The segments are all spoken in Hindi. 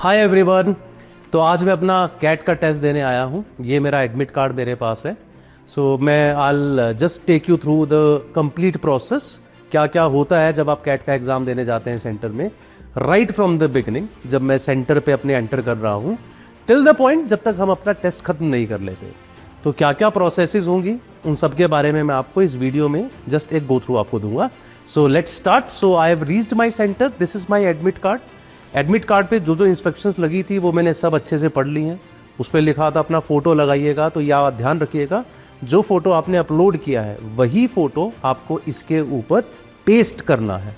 Hi everyone. तो आज मैं अपना कैट का टेस्ट देने आया हूँ। ये मेरा एडमिट कार्ड मेरे पास है। मैं I just take you through the complete process, क्या क्या होता है जब आप कैट का एग्ज़ाम देने जाते हैं सेंटर में, राइट फ्रॉम द बिगिनिंग, जब मैं सेंटर पे अपने एंटर कर रहा हूँ टिल द पॉइंट जब तक हम अपना टेस्ट खत्म नहीं कर लेते। तो क्या क्या प्रोसेसेस होंगी उन सब के बारे में मैं आपको इस वीडियो में जस्ट एक गो थ्रू आपको दूंगा। So let's start. So I have reached my centre, this is my admit card. Admit card पे जो जो इंस्ट्रक्शंस लगी थी वो मैंने सब अच्छे से पढ़ ली हैं। उस पर लिखा था अपना फ़ोटो लगाइएगा, तो यह ध्यान रखिएगा जो फ़ोटो आपने अपलोड किया है वही फ़ोटो आपको इसके ऊपर पेस्ट करना है।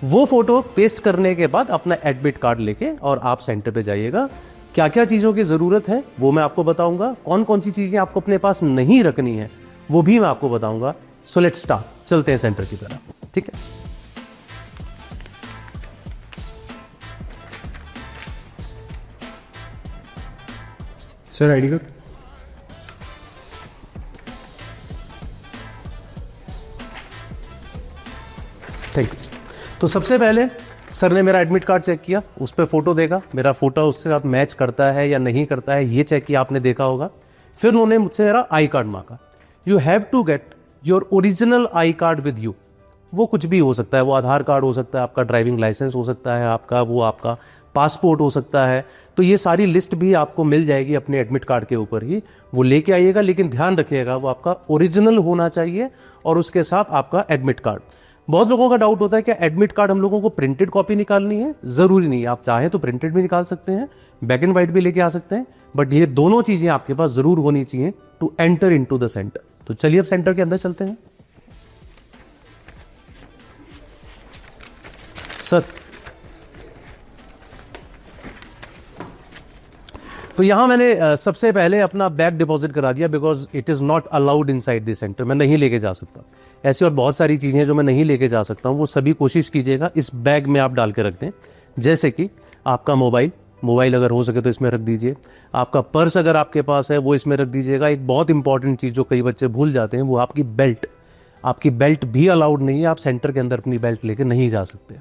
वो फ़ोटो पेस्ट करने के बाद अपना एडमिट कार्ड लेके और आप सेंटर पे जाइएगा। क्या क्या चीज़ों की ज़रूरत है वो मैं आपको बताऊंगा, कौन कौन सी चीज़ें आपको अपने पास नहीं रखनी है वो भी मैं आपको बताऊंगा। सो लेट्स स्टार्ट, चलते हैं सेंटर की तरफ, ठीक है। Sir ID card. Thank you. तो सबसे पहले सर ने मेरा एडमिट कार्ड चेक किया, उस पर फोटो देखा, मेरा फोटो उससे साथ मैच करता है या नहीं करता है ये चेक किया, आपने देखा होगा। फिर उन्होंने मुझसे मेरा आई कार्ड मांगा। You have to get your original I card with you. वो कुछ भी हो सकता है, वो आधार कार्ड हो सकता है, आपका ड्राइविंग लाइसेंस हो सकता है, आपका पासपोर्ट हो सकता है। तो ये सारी लिस्ट भी आपको मिल जाएगी अपने एडमिट कार्ड के ऊपर ही, वो लेके आइएगा। लेकिन ध्यान रखिएगा वो आपका ओरिजिनल होना चाहिए और उसके साथ आपका एडमिट कार्ड। बहुत लोगों का डाउट होता है कि एडमिट कार्ड हम लोगों को प्रिंटेड कॉपी निकालनी है। ज़रूरी नहीं है, आप चाहें तो प्रिंटेड भी निकाल सकते हैं, ब्लैक एंड वाइट भी लेके आ सकते हैं, बट ये दोनों चीज़ें आपके पास ज़रूर होनी चाहिए to enter into the centre. तो चलिए अब सेंटर के अंदर चलते हैं। सर तो यहाँ मैंने सबसे पहले अपना बैग डिपॉजिट करा दिया, because it is not allowed inside this centre. मैं नहीं लेके जा सकता। ऐसी और बहुत सारी चीज़ें हैं जो मैं नहीं लेके जा सकता हूँ, वो सभी कोशिश कीजिएगा इस बैग में आप डाल के रख दें। जैसे कि आपका मोबाइल अगर हो सके तो इसमें रख दीजिए। आपका पर्स अगर आपके पास है वो इसमें रख दीजिएगा। एक बहुत इंपॉर्टेंट चीज़ जो कई बच्चे भूल जाते हैं वो आपकी बेल्ट। आपकी बेल्ट भी अलाउड नहीं है, आप सेंटर के अंदर अपनी बेल्ट लेके नहीं जा सकते।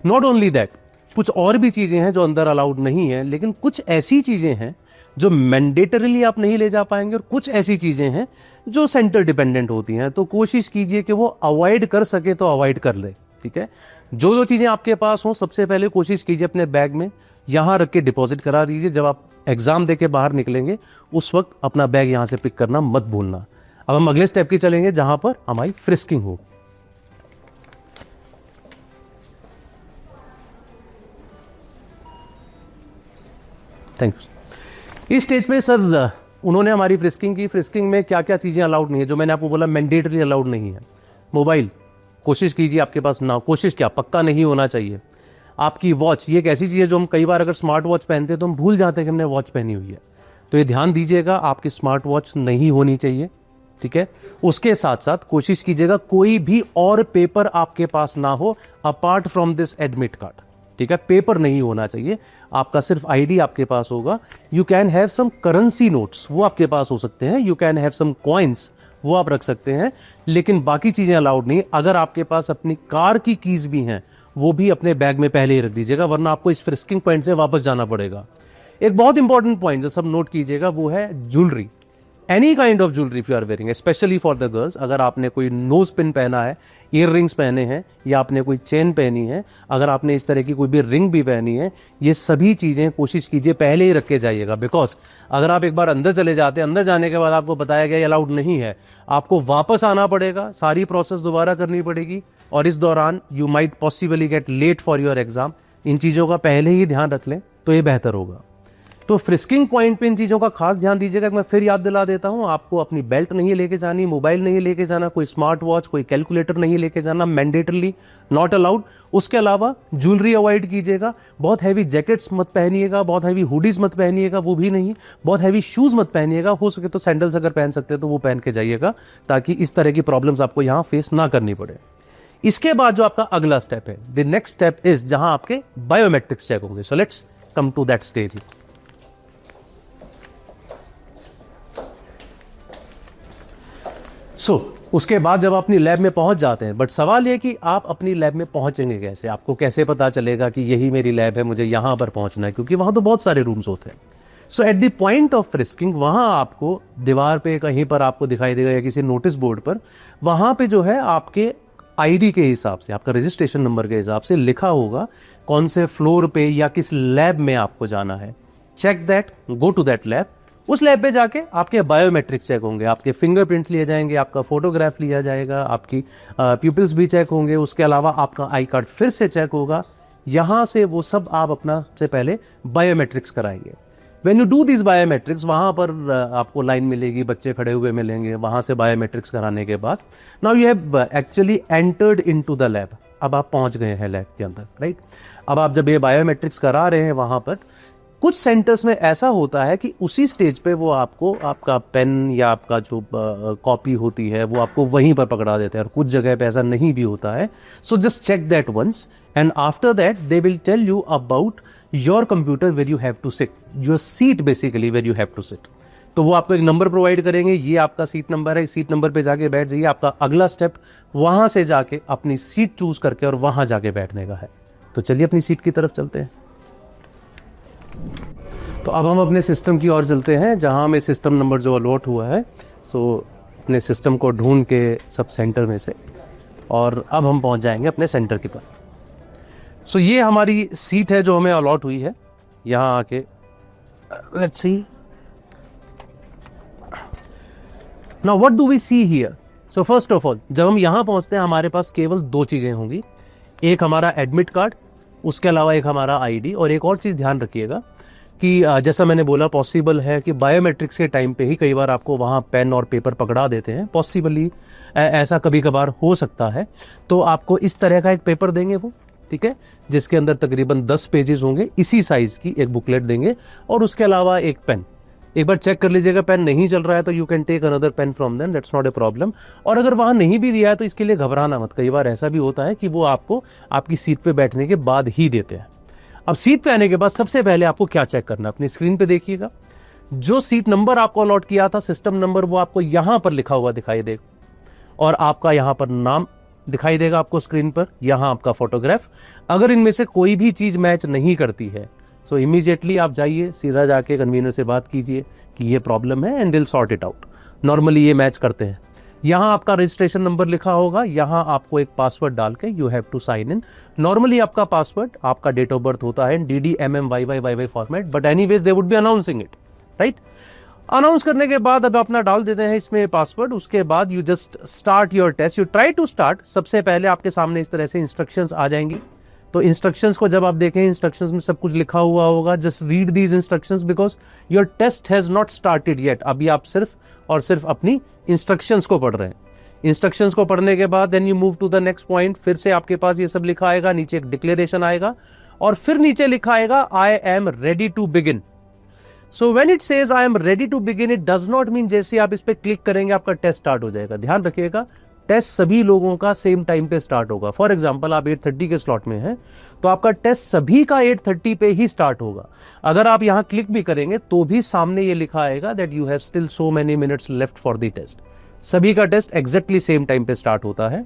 नॉट ओनली दैट, कुछ और भी चीज़ें हैं जो अंदर अलाउड नहीं है, लेकिन कुछ ऐसी चीज़ें हैं जो मैंडेटरीली आप नहीं ले जा पाएंगे और कुछ ऐसी चीज़ें हैं जो सेंटर डिपेंडेंट होती हैं। तो कोशिश कीजिए कि वो अवॉइड कर सके तो अवॉइड कर ले, ठीक है। जो जो चीज़ें आपके पास हों सबसे पहले कोशिश कीजिए अपने बैग में यहाँ रख के डिपॉजिट करा दीजिए। जब आप एग्ज़ाम दे के बाहर निकलेंगे उस वक्त अपना बैग यहाँ से पिक करना मत भूलना। अब हम अगले स्टेप की चलेंगे जहाँ पर हमारी फ्रिस्किंग हो। Thank you. इस स्टेज पे सर उन्होंने हमारी फ्रिस्किंग की। फ्रिस्किंग में क्या क्या चीज़ें अलाउड नहीं है, जो मैंने आपको बोला मैंडेटरी अलाउड नहीं है। मोबाइल कोशिश कीजिए आपके पास ना, कोशिश क्या पक्का नहीं होना चाहिए। आपकी वॉच, ये एक ऐसी चीज़ है जो हम कई बार अगर स्मार्ट वॉच पहनते हैं तो हम भूल जाते हैं कि हमने वॉच पहनी हुई है। तो ये ध्यान दीजिएगा आपकी स्मार्ट वॉच नहीं होनी चाहिए, ठीक है। उसके साथ साथ कोशिश कीजिएगा कोई भी और पेपर आपके पास ना हो apart from this admit card, ठीक है। पेपर नहीं होना चाहिए, आपका सिर्फ आईडी आपके पास होगा। You can have some currency notes, वो आपके पास हो सकते हैं। You can have some coins, वो आप रख सकते हैं, लेकिन बाकी चीज़ें अलाउड नहीं। अगर आपके पास अपनी कार की कीज भी हैं वो भी अपने बैग में पहले ही रख दीजिएगा, वरना आपको इस फ्रिस्किंग पॉइंट से वापस जाना पड़ेगा। एक बहुत इंपॉर्टेंट पॉइंट जो सब नोट कीजिएगा वो है jewellery. Any kind of jewellery if you are wearing, specially for the girls. अगर आपने कोई नोज पिन पहना है, ईयर रिंग्स पहने हैं, या आपने कोई चेन पहनी है, अगर आपने इस तरह की कोई भी रिंग भी पहनी है, ये सभी चीज़ें कोशिश कीजिए पहले ही रख के जाइएगा। बिकॉज अगर आप एक बार अंदर चले जाते हैं, अंदर जाने के बाद आपको बताया गया ये अलाउड नहीं है, आपको वापस आना पड़ेगा, सारी प्रोसेस दोबारा करनी पड़ेगी, और इस दौरान you might possibly get late for your exam. इन चीज़ों का पहले ही ध्यान रख लें तो ये बेहतर होगा। तो फ्रिस्किंग पॉइंट पे इन चीज़ों का खास ध्यान दीजिएगा। मैं फिर याद दिला देता हूं, आपको अपनी बेल्ट नहीं लेके जानी, मोबाइल नहीं लेके जाना, कोई स्मार्ट वॉच, कोई कैलकुलेटर नहीं लेके जाना, मैंडेटरली नॉट अलाउड। उसके अलावा ज्वेलरी अवॉइड कीजिएगा। बहुत हैवी जैकेट्स मत पहनिएगा, बहुत हैवी हुडीज मत पहनिएगा, वो भी नहीं। बहुत हैवी शूज़ मत पहनिएगा। हो सके तो सैंडल्स अगर पहन सकते हैं तो वो पहन के जाइएगा, ताकि इस तरह की प्रॉब्लम्स आपको यहाँ फेस ना करनी पड़े। इसके बाद जो आपका अगला स्टेप है, द नेक्स्ट स्टेप इज जहां आपके बायोमेट्रिक्स चेक होंगे। So let's come to that stage. उसके बाद जब अपनी लैब में पहुंच जाते हैं, बट सवाल ये कि आप अपनी लैब में पहुंचेंगे कैसे, आपको कैसे पता चलेगा कि यही मेरी लैब है, मुझे यहाँ पर पहुंचना है, क्योंकि वहाँ तो बहुत सारे रूम्स होते हैं। So at the point of frisking वहाँ आपको दीवार पे कहीं पर आपको दिखाई देगा या किसी नोटिस बोर्ड पर, वहाँ पे जो है आपके आईडी के हिसाब से, आपका रजिस्ट्रेशन नंबर के हिसाब से लिखा होगा कौन से फ्लोर पे या किस लैब में आपको जाना है। Check that, go to that lab. उस लैब पे जाके आपके बायोमेट्रिक चेक होंगे, आपके फिंगरप्रिंट लिए जाएंगे, आपका फोटोग्राफ लिया जाएगा, आपकी प्यूपिल्स भी चेक होंगे, उसके अलावा आपका आई कार्ड फिर से चेक होगा। यहाँ से वो सब आप अपना से पहले बायोमेट्रिक्स कराएंगे। When you do this biometrics, वहाँ पर आपको लाइन मिलेगी, बच्चे खड़े हुए मिलेंगे, वहाँ से बायोमेट्रिक्स कराने के बाद now you have actually entered into the lab. अब आप पहुँच गए हैं लैब के अंदर, राइट। अब आप जब ये बायोमेट्रिक्स करा रहे हैं, वहाँ पर कुछ सेंटर्स में ऐसा होता है कि उसी स्टेज पे वो आपको आपका पेन या आपका जो कॉपी होती है वो आपको वहीं पर पकड़ा देते हैं, और कुछ जगह पे ऐसा नहीं भी होता है। So just check that once and after that they will tell you about your computer where you have to sit, your seat basically where you have to sit. तो वो आपको एक नंबर प्रोवाइड करेंगे, ये आपका सीट नंबर है, इस सीट नंबर पे जाके बैठ जाइए। आपका अगला स्टेप वहाँ से जाके अपनी सीट चूज करके और वहाँ जाके बैठने का है। तो चलिए अपनी सीट की तरफ चलते हैं। तो अब हम अपने सिस्टम की ओर चलते हैं, जहाँ हमें सिस्टम नंबर जो अलॉट हुआ है। सो अपने सिस्टम को ढूंढ के सब सेंटर में से, और अब हम पहुँच जाएंगे अपने सेंटर के पास। सो ये हमारी सीट है जो हमें अलॉट हुई है। यहाँ आके let's see now what do we see here. So first of all जब हम यहाँ पहुँचते हैं, हमारे पास केवल दो चीज़ें होंगी, एक हमारा एडमिट कार्ड, उसके अलावा एक हमारा आईडी। और एक और चीज़ ध्यान रखिएगा कि जैसा मैंने बोला, पॉसिबल है कि बायोमेट्रिक्स के टाइम पे ही कई बार आपको वहाँ पेन और पेपर पकड़ा देते हैं, पॉसिबली ऐसा कभी कभार हो सकता है। तो आपको इस तरह का एक पेपर देंगे वो, ठीक है, जिसके अंदर तकरीबन 10 पेजेस होंगे, इसी साइज़ की एक बुकलेट देंगे, और उसके अलावा एक पेन। एक बार चेक कर लीजिएगा, पेन नहीं चल रहा है तो you can take another pen from them, that's not a problem. और अगर वहाँ नहीं भी दिया है तो इसके लिए घबराना मत, कई बार ऐसा भी होता है कि वो आपको आपकी सीट पे बैठने के बाद ही देते हैं। अब सीट पे आने के बाद सबसे पहले आपको क्या चेक करना है, अपनी स्क्रीन पे देखिएगा, जो सीट नंबर आपको अलॉट किया था, सिस्टम नंबर, वो आपको यहाँ पर लिखा हुआ दिखाई देगा, और आपका यहाँ पर नाम दिखाई देगा आपको स्क्रीन पर, यहाँ आपका फोटोग्राफ। अगर इनमें से कोई भी चीज़ मैच नहीं करती है, सो इमीडिएटली आप जाइए, सीधा जाके कन्वीनर से बात कीजिए कि ये प्रॉब्लम है, and will sort it out. Normally ये मैच करते हैं। यहाँ आपका रजिस्ट्रेशन नंबर लिखा होगा, यहाँ आपको एक पासवर्ड डाल के you have to sign in. Normally आपका पासवर्ड आपका डेट ऑफ बर्थ होता है DDMMYYYY format, but anyways they would be announcing it, right. Announce करने के बाद अब अपना डाल देते हैं इसमें पासवर्ड। उसके बाद you just start your test, you try to start. सबसे पहले आपके सामने इस तरह से इंस्ट्रक्शंस आ जाएंगी। तो इंस्ट्रक्शंस को जब आप देखें, इंस्ट्रक्शंस में सब कुछ लिखा हुआ होगा, just read these instructions because your test has not started yet. अभी आप सिर्फ और सिर्फ अपनी इंस्ट्रक्शंस को पढ़ रहे हैं। इंस्ट्रक्शंस को पढ़ने के बाद then you move to the next point. फिर से आपके पास ये सब लिखा आएगा, नीचे एक डिक्लेरेशन आएगा, और फिर नीचे लिखा आएगा I am ready to begin. So when it says I am ready to begin, it does not mean जैसे आप इस पे क्लिक करेंगे आपका टेस्ट स्टार्ट हो जाएगा। ध्यान रखिएगा, टेस्ट सभी लोगों का सेम टाइम पे स्टार्ट होगा। फॉर एग्जांपल आप 8:30 के स्लॉट में हैं, तो आपका टेस्ट सभी का 8:30 पे ही स्टार्ट होगा। अगर आप यहाँ क्लिक भी करेंगे तो भी सामने ये लिखा आएगा that you have still so many minutes left for the test. सभी का टेस्ट एग्जैक्टली सेम टाइम पे स्टार्ट होता है।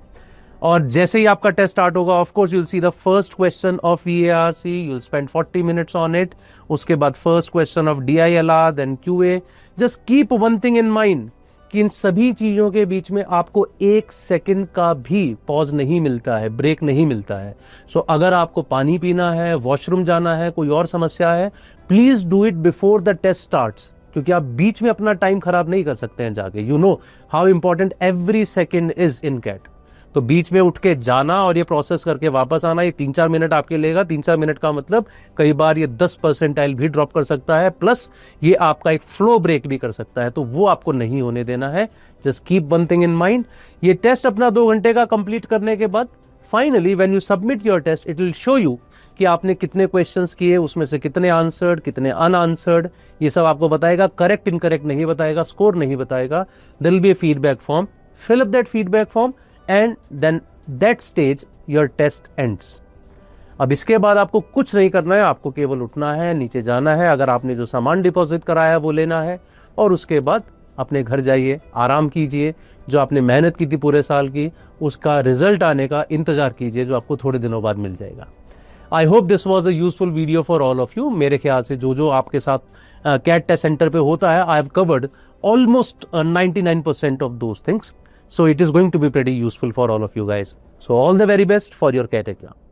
और जैसे ही आपका टेस्ट स्टार्ट होगा, of course you will see the first question of VARC, you will spend 40 minutes on it. उसके बाद first question of DILR, then QA। Just keep one thing in mind कि इन सभी चीज़ों के बीच में आपको 1 सेकंड का भी पॉज नहीं मिलता है, ब्रेक नहीं मिलता है। सो अगर आपको पानी पीना है, वॉशरूम जाना है, कोई और समस्या है, please do it before the test starts, क्योंकि आप बीच में अपना टाइम खराब नहीं कर सकते हैं जाके। You know how important every second is in CAT. तो बीच में उठ के जाना और ये प्रोसेस करके वापस आना, ये 3-4 मिनट आपके लेगा। 3-4 मिनट का मतलब कई बार ये 10 परसेंटाइल भी ड्रॉप कर सकता है, प्लस ये आपका एक फ्लो ब्रेक भी कर सकता है, तो वो आपको नहीं होने देना है। Just keep one thing in mind. ये टेस्ट अपना 2 घंटे का कंप्लीट करने के बाद finally when you submit your test, it will show you कि आपने कितने क्वेश्चंस किए, उसमें से कितने आंसर्ड, कितने अनआंसर्ड, ये सब आपको बताएगा। करेक्ट इनकरेक्ट नहीं बताएगा, स्कोर नहीं बताएगा। There will be a feedback form, fill up that feedback form, and then that stage your test ends. अब इसके बाद आपको कुछ नहीं करना है, आपको केवल उठना है, नीचे जाना है, अगर आपने जो सामान डिपॉजिट कराया है वो लेना है, और उसके बाद अपने घर जाइए, आराम कीजिए, जो आपने मेहनत की थी पूरे साल की उसका रिजल्ट आने का इंतज़ार कीजिए, जो आपको थोड़े दिनों बाद मिल जाएगा। I hope this was a useful video for all of you. मेरे ख्याल से जो जो आपके साथ कैट टेस्ट सेंटर पे होता है, I have covered almost 99% of those things, so it is going to be pretty useful for all of you guys. So all the very best for your CAT exam.